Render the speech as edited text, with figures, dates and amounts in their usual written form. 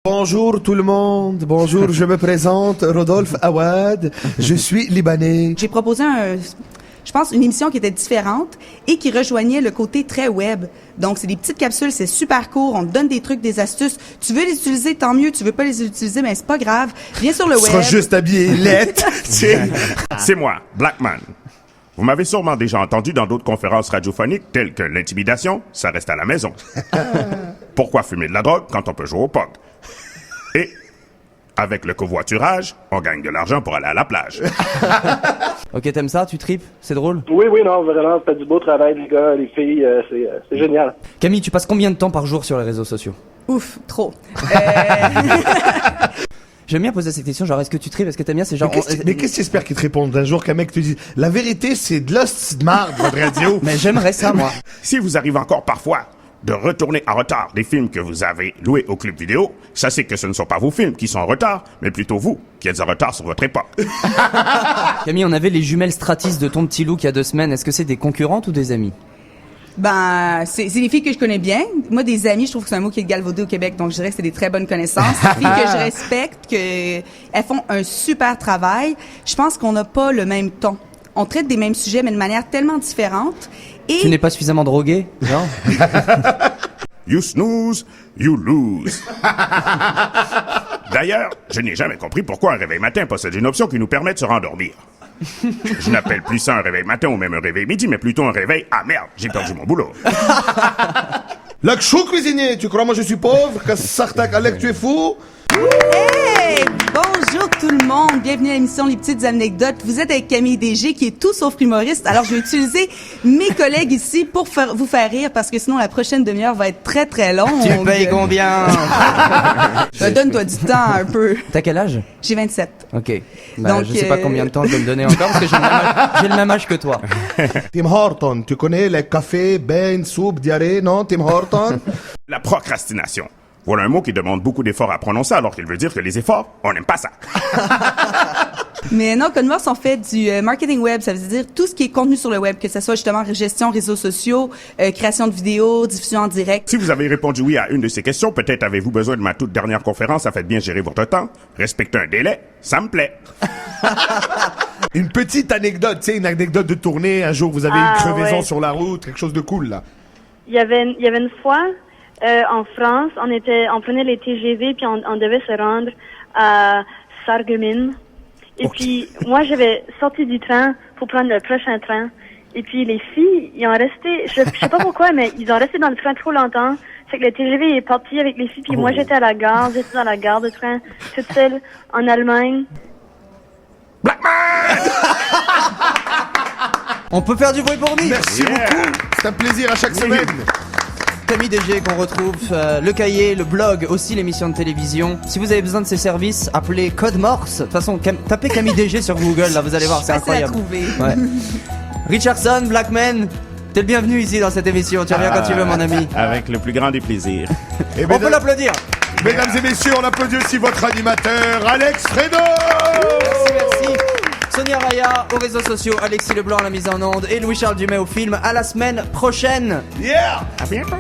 Bonjour tout le monde, bonjour, je me présente, Rodolphe Awad, je suis libanais. J'ai proposé je pense, une émission qui était différente et qui rejoignait le côté très web. Donc, c'est des petites capsules, c'est super court, on te donne des trucs, des astuces. Tu veux les utiliser, tant mieux. Tu veux pas les utiliser, mais c'est pas grave. Viens sur le web. Tu seras juste habillé lettre. C'est moi, Blackman. Vous m'avez sûrement déjà entendu dans d'autres conférences radiophoniques telles que l'intimidation, ça reste à la maison. Pourquoi fumer de la drogue quand on peut jouer au POG? Et avec le covoiturage, on gagne de l'argent pour aller à la plage. Ok, t'aimes ça? Tu tripes? C'est drôle? Oui, non, vraiment, c'est du beau travail, les gars, les filles, c'est génial. Camille, tu passes combien de temps par jour sur les réseaux sociaux? Ouf, trop. J'aime bien poser cette question, genre, est-ce que tu tripes? Est-ce que t'aimes bien? C'est genre... Mais qu'est-ce que tu espères qu'ils te répondent un jour qu'un mec te dise « La vérité, c'est de l'hostie de marde, votre radio. » Mais j'aimerais ça, moi. Si vous arrivez encore parfois de retourner en retard des films que vous avez loués au club vidéo, sachez que ce ne sont pas vos films qui sont en retard, mais plutôt vous qui êtes en retard sur votre époque. Camille, on avait les jumelles Stratis de ton petit loup il y a 2 semaines. Est-ce que c'est des concurrentes ou des amis? Ben, c'est des filles que je connais bien. Moi, des amis, je trouve que c'est un mot qui est galvaudé au Québec, donc je dirais que c'est des très bonnes connaissances. Des filles que je respecte, elles font un super travail. Je pense qu'on n'a pas le même ton. On traite des mêmes sujets, mais de manière tellement différente. Et... Tu n'es pas suffisamment drogué? Non. You snooze, you lose. D'ailleurs, je n'ai jamais compris pourquoi un réveil matin possède une option qui nous permet de se rendormir. Je n'appelle plus ça un réveil matin ou même un réveil midi, mais plutôt un réveil « Ah merde, j'ai perdu mon boulot ». Lakshou cuisinier, tu crois moi je suis pauvre? Que Sartak Alek, tu es fou? Hey! Bonjour tout le monde, bienvenue à l'émission Les Petites Anecdotes. Vous êtes avec Camille DG qui est tout sauf humoriste. Alors je vais utiliser mes collègues ici pour vous faire rire parce que sinon la prochaine demi-heure va être très très longue. Tu payes combien? Donne-toi du temps un peu. T'as quel âge? J'ai 27. Ok. Bah, Donc, je sais pas combien de temps je vais me donner encore parce que j'ai le même âge que toi. Tim Horton, tu connais les cafés, bains, soupe, diarrhée, non? Tim Horton? La procrastination. Voilà un mot qui demande beaucoup d'efforts à prononcer alors qu'il veut dire que les efforts, on n'aime pas ça. Mais non, Converse, on fait du marketing web. Ça veut dire tout ce qui est contenu sur le web, que ce soit justement gestion réseaux sociaux, création de vidéos, diffusion en direct. Si vous avez répondu oui à une de ces questions, peut-être avez-vous besoin de ma toute dernière conférence à fait bien gérer votre temps. Respectez un délai, ça me plaît. Une petite anecdote, tu sais, une anecdote de tournée. Un jour, vous avez une crevaison ouais. sur la route, quelque chose de cool, là. Il y avait une fois, en France, on prenait les TGV puis on devait se rendre à Sarreguemines. Et puis, moi, j'avais sorti du train pour prendre le prochain train. Et puis, les filles, ils ont resté, je sais pas pourquoi, mais ils ont resté dans le train trop longtemps. C'est que le TGV est parti avec les filles, puis moi, j'étais à la gare, j'étais dans la gare de train, toute seule, en Allemagne. Blackman! On peut faire du bruit pour nous. Merci beaucoup, c'est un plaisir à chaque semaine. Camille DG qu'on retrouve, le cahier, le blog, aussi l'émission de télévision. Si vous avez besoin de ces services, appelez Code Morse. De toute façon, tapez Camille DG sur Google, là vous allez voir, c'est incroyable. Facile à trouver. Ouais. Richardson, Blackman, t'es le bienvenu ici dans cette émission. Tu reviens quand tu veux, mon ami. Avec le plus grand des plaisirs. Et On peut l'applaudir. mesdames et messieurs, on applaudit aussi votre animateur, Alex Fredo. Merci. Sonia Raya aux réseaux sociaux, Alexis Leblanc à la mise en onde et Louis-Charles Dumais au film. À la semaine prochaine. Yeah. À bientôt.